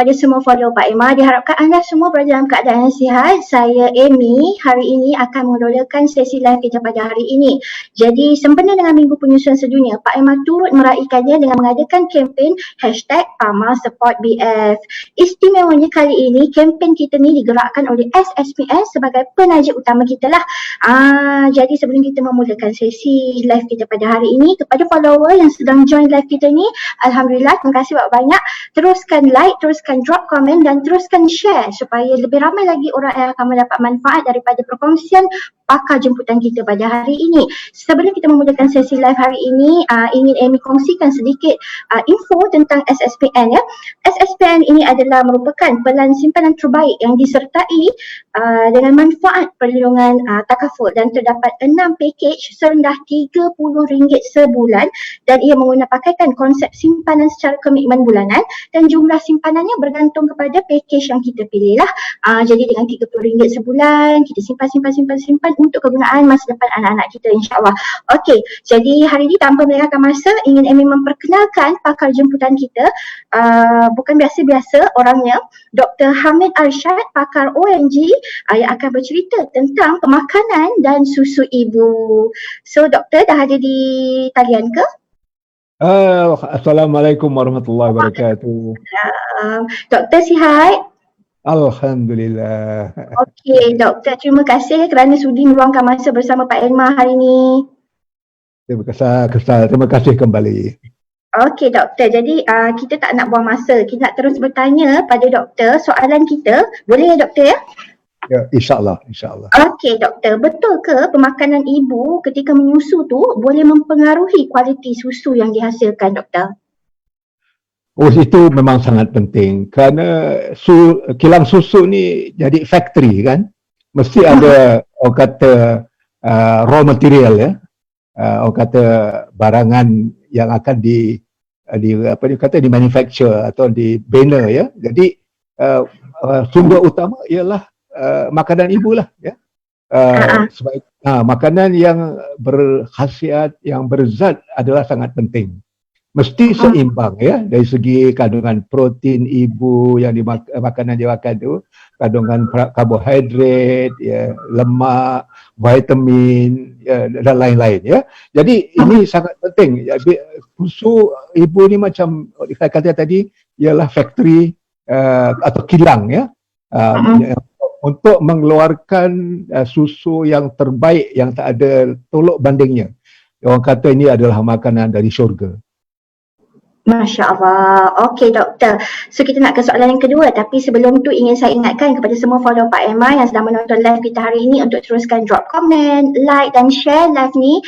kepada semua follower Pak Emma. Diharapkan anda semua berada dalam keadaan yang sihat. Saya Amy, hari ini akan mengelodakan sesi live kita pada hari ini. Jadi sempena dengan Minggu Penyusuan Sedunia, Pak Emma turut meraihkannya dengan mengadakan kempen #PAMA_SupportBF. Istimewanya kali ini, kempen kita ni digerakkan oleh SSPN sebagai penaja utama kita lah. Jadi sebelum kita memulakan sesi live kita pada hari ini, kepada follower yang sedang join live kita ni, alhamdulillah, terima kasih banyak. Teruskan like, teruskan drop komen dan teruskan share supaya lebih ramai lagi orang yang akan mendapat manfaat daripada perkongsian pakar jemputan kita pada hari ini. Sebelum kita memulakan sesi live hari ini, ingin Amy kongsikan sedikit info tentang SSPN ya. SSPN ini adalah merupakan pelan simpanan terbaik yang disertai dengan manfaat perlindungan takaful, dan terdapat 6 package serendah RM30 sebulan, dan ia pakaikan konsep simpanan secara komitmen bulanan, dan jumlah simpanannya bergantung kepada package yang kita pilih lah. Jadi dengan RM30 sebulan, kita simpan untuk kegunaan masa depan anak-anak kita, insyaAllah. Okey, jadi hari ini tanpa melengahkan masa, ingin Amy memperkenalkan pakar jemputan kita. Bukan biasa-biasa orangnya, Dr. Hamid Arsyad, pakar ONG, yang akan bercerita tentang pemakanan dan susu ibu. So, doktor dah ada di talian ke? Assalamualaikum warahmatullahi wabarakatuh. Doktor sihat? Alhamdulillah. Okey, doktor, terima kasih kerana sudi meluangkan masa bersama Pak Emma hari ini. Terima kasih kembali. Okey doktor, jadi kita tak nak buang masa. Kita nak terus bertanya pada doktor soalan kita. Boleh ya doktor ya? Ya, insyaAllah. Okey doktor, betul ke pemakanan ibu ketika menyusu tu boleh mempengaruhi kualiti susu yang dihasilkan doktor? Oh, itu memang sangat penting kerana kilang susu ni jadi factory kan. Mesti ada orang kata raw material ya. Orang kata barangan yang akan di manufacture atau dibina ya. Jadi sumber utama ialah makanan ibu lah ya. Sebab makanan yang berkhasiat, yang berzat adalah sangat penting. Mesti seimbang ya, dari segi kandungan protein ibu yang makanan dia makan tu, kandungan karbohidrat, ya, lemak, vitamin ya, dan lain-lain ya. Jadi ini sangat penting. Susu ibu ni macam saya kata tadi ialah factory atau kilang ya. Untuk mengeluarkan susu yang terbaik yang tak ada tolok bandingnya. Orang kata ini adalah makanan dari syurga. Masya Allah. Okey doktor. So kita nak ke soalan yang kedua, tapi sebelum tu ingin saya ingatkan kepada semua follower Pak Emma yang sedang menonton live kita hari ini untuk teruskan drop komen, like dan share live ni.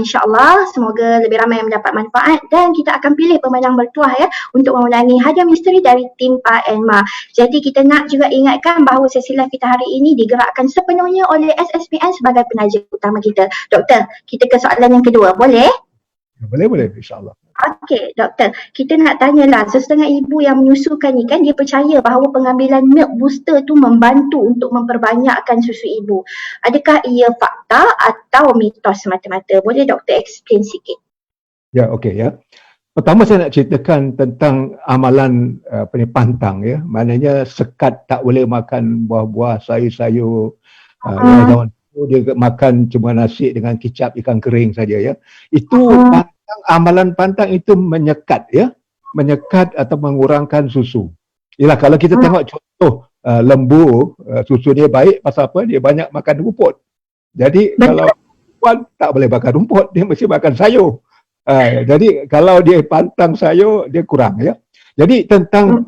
InsyaAllah semoga lebih ramai yang mendapat manfaat, dan kita akan pilih pemenang bertuah ya untuk memenangi hadiah misteri dari tim Pak Emma. Jadi kita nak juga ingatkan bahawa sesi live kita hari ini digerakkan sepenuhnya oleh SSPN sebagai penaja utama kita. Doktor, kita ke soalan yang kedua, boleh? Boleh, insyaAllah. Okey doktor, kita nak tanyalah, sesetengah ibu yang menyusukan ni kan dia percaya bahawa pengambilan milk booster tu membantu untuk memperbanyakkan susu ibu. Adakah ia fakta atau mitos semata-mata? Boleh doktor explain sikit? Ya, okey ya. Pertama saya nak ceritakan tentang amalan pantang ya. Maknanya sekat tak boleh makan buah-buah, sayur-sayur. Zaman tu dia makan cuma nasi dengan kicap ikan kering saja ya. Itu amalan pantang itu menyekat ya, menyekat atau mengurangkan susu. Ialah kalau kita tengok contoh lembu, susu dia baik pasal apa? Dia banyak makan rumput. Jadi kalau puan tak boleh makan rumput, dia mesti makan sayur. Jadi kalau dia pantang sayur, dia kurang ya. Jadi tentang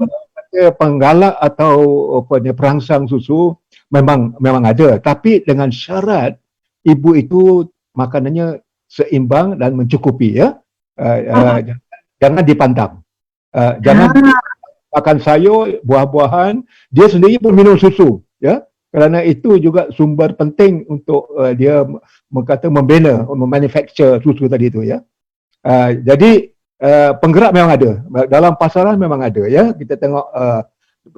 penggalak atau perangsang susu memang ada, tapi dengan syarat ibu itu makanannya seimbang dan mencukupi ya. Jangan dipantang. Jangan makan sayur, buah-buahan, dia sendiri pun minum susu ya. Kerana itu juga sumber penting untuk dia membina, memanufacture susu tadi itu ya. Jadi penggerak memang ada. Dalam pasaran memang ada ya. Kita tengok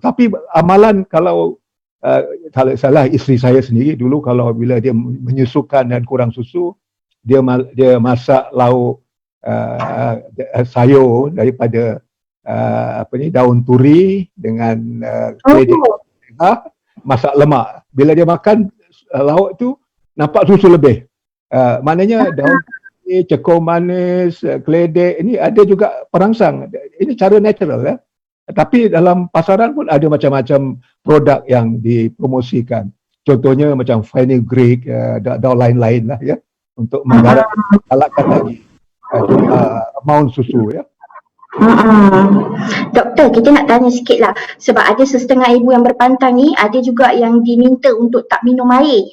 tapi amalan kalau salah isteri saya sendiri dulu, kalau bila dia menyusukan dan kurang susu, dia masak lauk sayur daripada daun turi dengan keledek masak lemak. Bila dia makan lauk tu nampak susu lebih. Maknanya daun turi, cekung manis, keledek ini ada juga perangsang. Ini cara natural ya. Tapi dalam pasaran pun ada macam-macam produk yang dipromosikan. Contohnya macam fenugreek dan lain-lain lah ya, untuk menggalakkan lagi amount susu ya. Doktor, kita nak tanya sikit lah, sebab ada setengah ibu yang berpantang ni, ada juga yang diminta untuk tak minum air.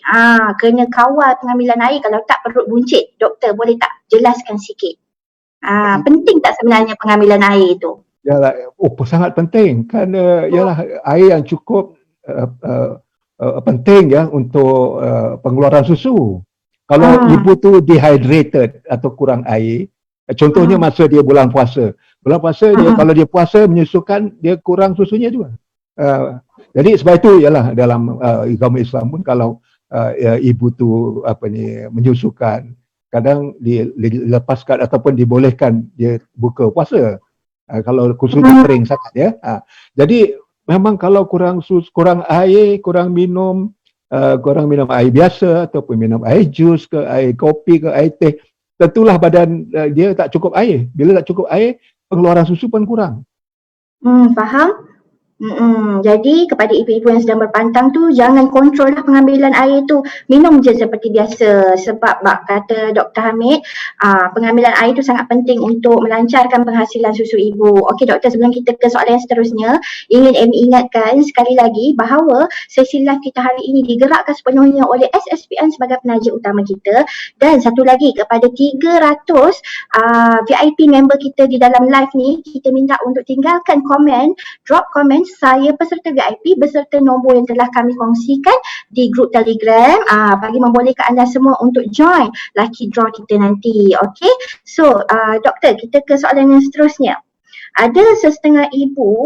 Kena kawal pengambilan air, kalau tak perut buncit. Doktor, boleh tak jelaskan sikit? Penting tak sebenarnya pengambilan air tu? Yalah, sangat penting. Kerana yalah, air yang cukup penting ya untuk pengeluaran susu. Kalau ibu tu dehydrated atau kurang air, contohnya masa dia bulan puasa. Bulan puasa dia kalau dia puasa menyusukan, dia kurang susunya juga. Jadi sebab itu ialah dalam agama Islam pun kalau ibu tu menyusukan, kadang dilepaskan ataupun dibolehkan dia buka puasa. Kalau susunya kering sangat ya. Jadi memang kalau kurang air, kurang minum air biasa ataupun minum air jus ke air kopi ke air teh, tentulah badan dia tak cukup air. Bila tak cukup air, pengeluaran susu pun kurang. Faham? Jadi kepada ibu-ibu yang sedang berpantang tu, jangan kontrol lah pengambilan air tu, minum je seperti biasa. Sebab kata Dr. Hamid, pengambilan air tu sangat penting untuk melancarkan penghasilan susu ibu. Okey doktor, sebelum kita ke soalan yang seterusnya, ingin Amy ingatkan sekali lagi bahawa sesi live kita hari ini digerakkan sepenuhnya oleh SSPN sebagai penaja utama kita. Dan satu lagi, kepada 300 VIP member kita di dalam live ni, kita minta untuk tinggalkan komen, drop komen saya peserta VIP beserta nombor yang telah kami kongsikan di grup Telegram bagi membolehkan anda semua untuk join lucky draw kita nanti. Okay, so doktor, kita ke soalan yang seterusnya. Ada setengah ibu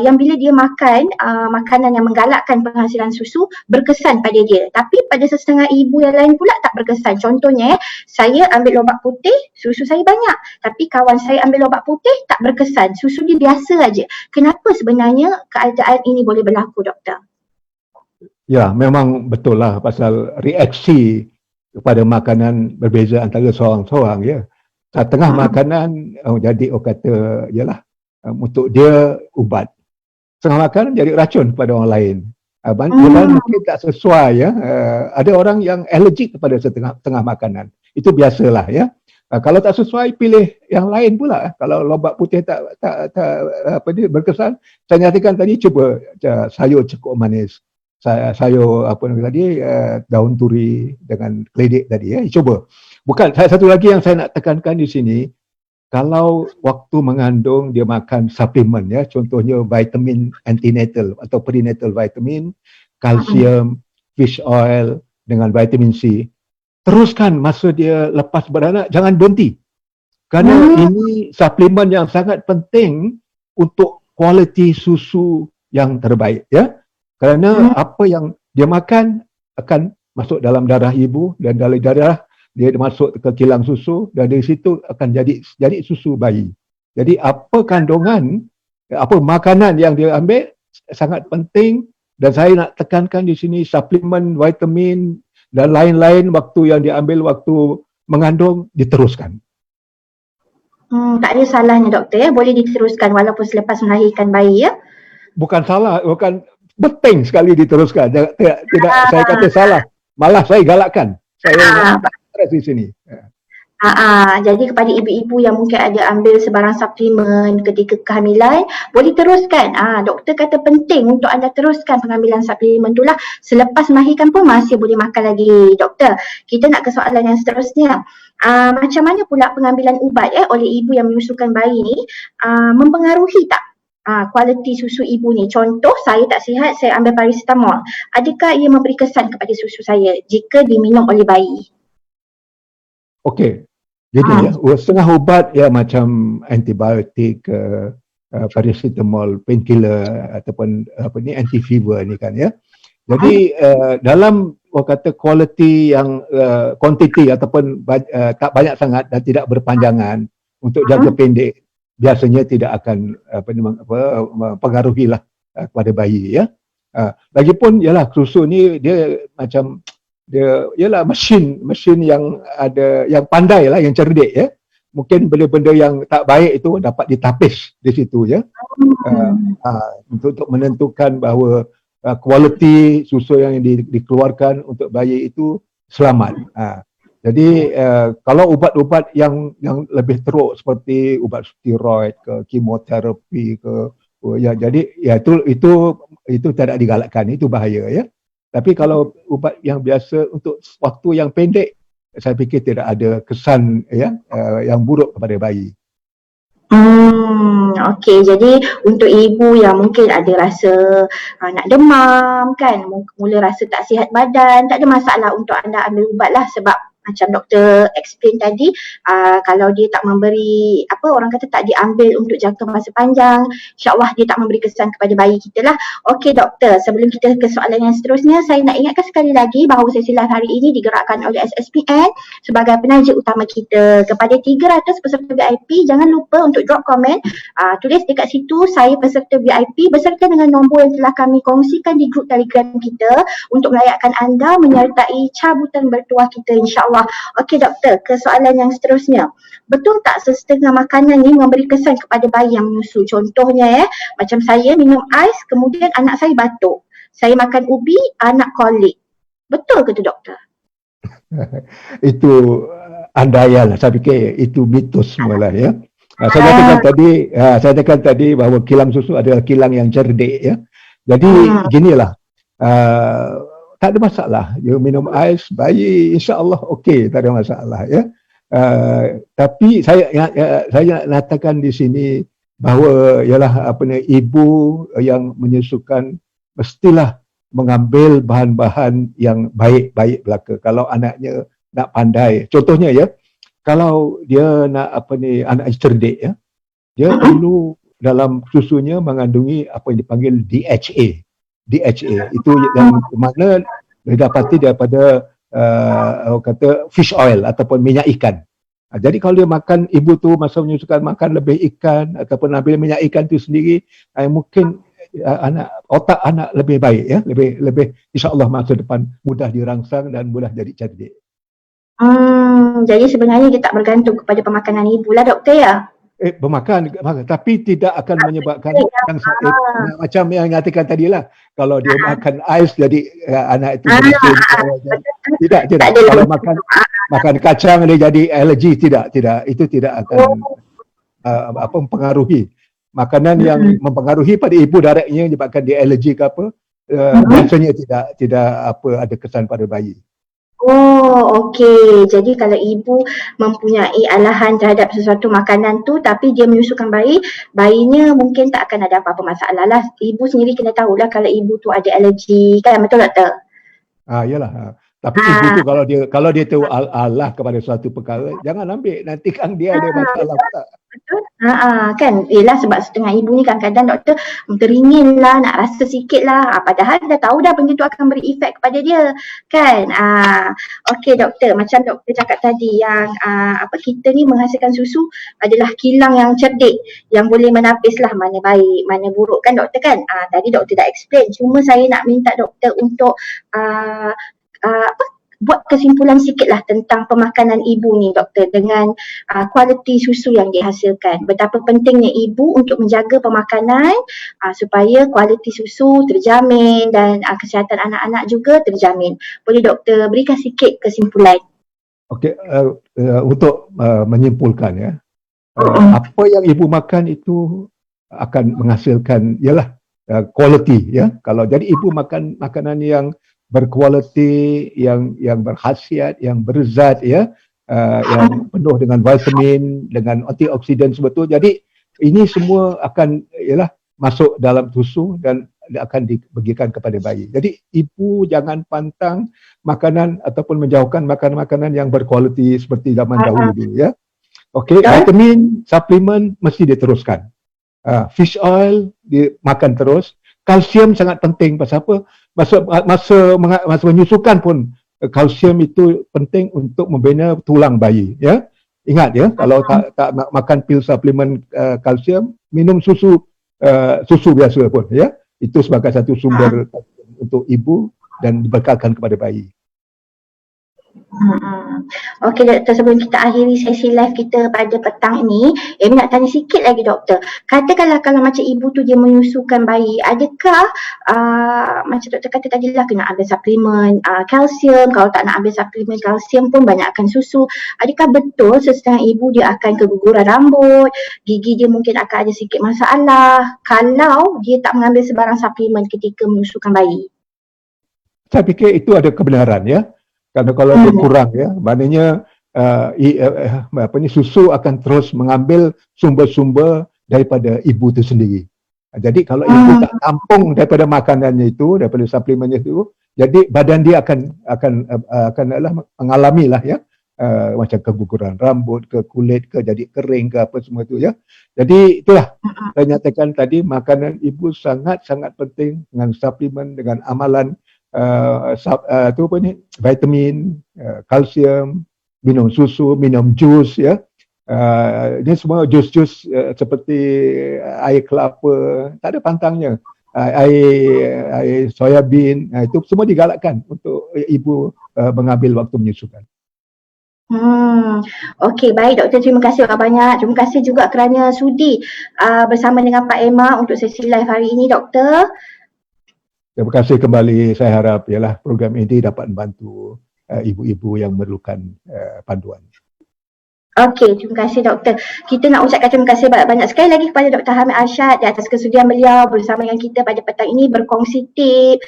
yang bila dia makan makanan yang menggalakkan penghasilan susu berkesan pada dia, tapi pada setengah ibu yang lain pula tak berkesan. Contohnya, saya ambil lobak putih, susu saya banyak, tapi kawan saya ambil lobak putih tak berkesan, susu dia biasa aja. Kenapa sebenarnya keadaan ini boleh berlaku, doktor? Ya, memang betul lah pasal reaksi kepada makanan berbeza antara seorang-seorang ya. Setengah makanan jadi kata yalah untuk dia ubat. Setengah makanan jadi racun kepada orang lain. Mungkin tak sesuai ya. Ada orang yang alergik kepada setengah makanan. Itu biasalah ya. Kalau tak sesuai, pilih yang lain pula. Kalau lobak putih tak berkesan, saya nyatakan tadi cuba sayur cekuk manis. Sayur daun turi dengan keledek tadi ya. Cuba. Bukan, satu lagi yang saya nak tekankan di sini, kalau waktu mengandung dia makan suplemen ya, contohnya vitamin antenatal atau prenatal vitamin, kalsium, fish oil dengan vitamin C, teruskan masa dia lepas beranak, jangan berhenti. Kerana ini suplemen yang sangat penting untuk kualiti susu yang terbaik ya. Kerana apa yang dia makan akan masuk dalam darah ibu, dan dari darah dia masuk ke kilang susu, dan dari situ akan jadi susu bayi. Jadi apa kandungan, apa makanan yang dia ambil sangat penting, dan saya nak tekankan di sini suplemen, vitamin dan lain-lain waktu yang diambil waktu mengandung diteruskan. Tak ada salahnya doktor ya, boleh diteruskan walaupun selepas melahirkan bayi ya. Bukan salah, bukan, penting sekali diteruskan. Tidak saya kata salah, malah saya galakkan. Saya di sini. Jadi kepada ibu-ibu yang mungkin ada ambil sebarang suplemen ketika kehamilan, boleh teruskan. Doktor kata penting untuk anda teruskan pengambilan suplemen tu lah. Selepas melahirkan pun masih boleh makan lagi. Doktor, kita nak ke soalan yang seterusnya. Macam mana pula pengambilan ubat oleh ibu yang menyusukan bayi ni mempengaruhi tak kualiti susu ibu ni? Contoh, saya tak sihat, saya ambil paracetamol. Adakah ia memberi kesan kepada susu saya jika diminum oleh bayi? Okey. Jadi setengah ubat ya macam antibiotik, paracetamol, painkiller ataupun anti fever ni kan ya. Jadi dalam kata kualiti yang quantity ataupun tak banyak sangat dan tidak berpanjangan untuk jangka pendek, biasanya tidak akan mempengaruhilah kepada bayi ya. Lagipun ialah susu ni dia macam dia ialah mesin yang ada yang pandai lah, yang cerdik ya. Mungkin benda-benda yang tak baik itu dapat ditapis di situ ya. Untuk menentukan bahawa kualiti susu yang dikeluarkan untuk bayi itu selamat. Jadi kalau ubat-ubat yang lebih teruk seperti ubat steroid ke kemoterapi ke ya, jadi ya itu tidak digalakkan, itu bahaya ya. Tapi kalau ubat yang biasa untuk waktu yang pendek, saya fikir tidak ada kesan ya yang buruk kepada bayi. Okey, jadi untuk ibu yang mungkin ada rasa nak demam kan, mula rasa tak sihat badan, tak ada masalah untuk anda ambil ubat lah, sebab macam doktor explain tadi, kalau dia tak memberi, orang kata tak diambil untuk jangka masa panjang, insyaAllah dia tak memberi kesan kepada bayi kita lah. Okey doktor, sebelum kita ke soalan yang seterusnya, saya nak ingatkan sekali lagi bahawa sesi live hari ini digerakkan oleh SSPN sebagai penaja utama kita. Kepada 300 peserta VIP, jangan lupa untuk drop komen, tulis dekat situ, saya peserta VIP beserta dengan nombor yang telah kami kongsikan di grup Telegram kita untuk melayakkan anda menyertai cabutan bertuah kita insyaAllah. Okey doktor, ke soalan yang seterusnya. Betul tak setengah makanan ni memberi kesan kepada bayi yang menyusu? Contohnya macam saya minum ais, kemudian anak saya batuk. Saya makan ubi, anak kolik. Betul ke tu doktor? Itu andaian lah, saya fikir itu mitos semualah ya. Saya katakan tadi bahawa kilang susu adalah kilang yang cerdik ya. Jadi ginilah, tak ada masalah. You minum ais, bayi insya-Allah okey, tak ada masalah ya. Tapi saya nak nyatakan di sini bahawa ialah ibu yang menyusukan mestilah mengambil bahan-bahan yang baik-baik belaka. Kalau anaknya nak pandai, contohnya ya, kalau dia nak anak cerdik ya, dia perlu dalam susunya mengandungi apa yang dipanggil DHA. DHA itu yang mana didapati daripada kata fish oil ataupun minyak ikan. Jadi kalau dia makan, ibu tu masa menyusukan makan lebih ikan ataupun ambil minyak ikan tu sendiri, mungkin otak anak lebih baik ya, lebih insya-Allah masa depan mudah dirangsang dan mudah jadi cerdik. Jadi sebenarnya dia tak bergantung kepada pemakanan ibu lah doktor ya? Bermakan, tapi tidak akan menyebabkan yang sakit. Macam yang nyatakan tadi lah, kalau dia makan ais jadi anak itu tidak. Kalau makan kacang dia jadi alergi, tidak. Itu tidak akan mempengaruhi. Makanan yang mempengaruhi pada ibu directnya menyebabkan dia alergi ke apa, biasanya tidak ada kesan pada bayi. Okey. Jadi kalau ibu mempunyai alahan terhadap sesuatu makanan tu tapi dia menyusukan bayi, bayinya mungkin tak akan ada apa-apa masalah lah. Ibu sendiri kena tahulah kalau ibu tu ada alergi, kan, betul doktor? Yalah. Tapi ibu tu kalau dia tahu Allah kepada suatu perkara, jangan ambil, nanti kan dia ada masalah pula. Betul? Kan, yelah sebab setengah ibu ni kadang-kadang doktor teringin lah, nak rasa sikit lah, padahal dah tahu dah benda tu akan beri efek kepada dia, kan. Okey doktor, macam doktor cakap tadi yang kita ni menghasilkan susu adalah kilang yang cerdik, yang boleh menapis lah mana baik, mana buruk, kan doktor kan. Tadi doktor dah explain, cuma saya nak minta doktor untuk buat kesimpulan sikit lah tentang pemakanan ibu ni doktor, dengan kualiti susu yang dihasilkan. Betapa pentingnya ibu untuk menjaga pemakanan supaya kualiti susu terjamin dan kesihatan anak-anak juga terjamin. Boleh doktor berikan sikit kesimpulan? Okey, untuk menyimpulkan ya, apa yang ibu makan itu akan menghasilkan ialah kualiti ya. Kalau jadi ibu makan makanan yang berkualiti, yang berkhasiat, yang berzat ya, yang penuh dengan vitamin, dengan antioksidan sebetul. Jadi ini semua akan masuk dalam susu dan akan dibagikan kepada bayi. Jadi ibu jangan pantang makanan ataupun menjauhkan makanan-makanan yang berkualiti seperti zaman dahulu dulu ya. Okey, vitamin, suplemen mesti diteruskan. Fish oil dimakan terus. Kalsium sangat penting. Pasal apa? Masa menyusukan pun kalsium itu penting untuk membina tulang bayi ya. Ingat ya, kalau tak nak makan pil suplemen kalsium, minum susu biasa pun ya. Itu sebagai satu sumber untuk ibu dan dibekalkan kepada bayi. Okey doktor, sebelum kita akhiri sesi live kita pada petang ini, Amy nak tanya sikit lagi doktor. Katakanlah kalau macam ibu tu dia menyusukan bayi, adakah macam doktor kata tadi lah kena ambil suplemen kalsium, kalau tak nak ambil suplemen kalsium pun banyakkan susu. Adakah betul sesetengah ibu dia akan keguguran rambut, gigi dia mungkin akan ada sikit masalah kalau dia tak mengambil sebarang suplemen ketika menyusukan bayi? Saya fikir itu ada kebenaran ya. Kerana kalau dia kurang ya, maknanya susu akan terus mengambil sumber-sumber daripada ibu itu sendiri. Jadi kalau ibu tak tampung daripada makanannya itu, daripada suplemennya itu, jadi badan dia akan mengalami lah ya, macam keguguran rambut ke, kulit ke, jadi kering ke, apa semua itu ya. Jadi itulah saya nyatakan tadi, makanan ibu sangat-sangat penting dengan suplemen, dengan amalan vitamin, kalsium, minum susu, minum jus ya. Ini semua jus-jus seperti air kelapa, tak ada pantangnya. Air soya bean, itu semua digalakkan untuk ibu mengambil waktu menyusukan. Okey, baik doktor, terima kasih banyak. Terima kasih juga kerana sudi bersama dengan Pak Emma untuk sesi live hari ini doktor. Terima kasih kembali. Saya harap ialah program ini dapat membantu ibu-ibu yang memerlukan panduan. Okey, terima kasih doktor. Kita nak ucapkan terima kasih banyak-banyak sekali lagi kepada Dr. Hamid Arsyad di atas kesudian beliau bersama dengan kita pada petang ini berkongsi tip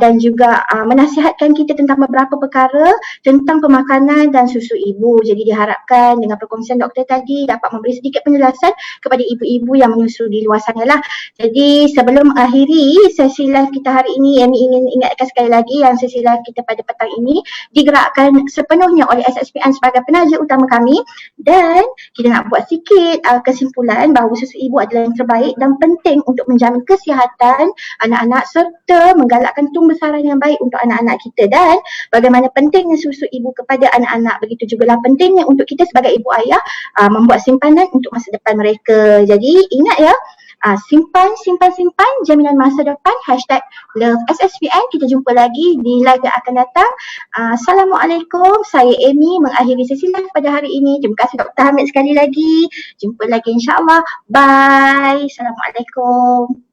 dan juga menasihatkan kita tentang beberapa perkara tentang pemakanan dan susu ibu. Jadi diharapkan dengan perkongsian doktor tadi dapat memberi sedikit penjelasan kepada ibu-ibu yang menyusu di luar sana lah. Jadi sebelum akhiri sesi live kita hari ini, Amy ingin ingatkan sekali lagi yang sesi live kita pada petang ini digerakkan sepenuhnya oleh SSPN sebagai penaja utama kami. Dan kita nak buat sikit kesimpulan bahawa susu ibu adalah yang terbaik dan penting untuk menjamin kesihatan anak-anak serta menggalakkan tumbesaran yang baik untuk anak-anak kita. Dan bagaimana pentingnya susu ibu kepada anak-anak, begitu juga pentingnya untuk kita sebagai ibu ayah membuat simpanan untuk masa depan mereka. Jadi ingat ya, simpan jaminan masa depan. #LoveSSPN. Kita jumpa lagi di live yang akan datang. Assalamualaikum. Saya Amy mengakhiri sesi live pada hari ini. Terima kasih Dr. Hamid sekali lagi. Jumpa lagi insyaAllah. Bye. Assalamualaikum.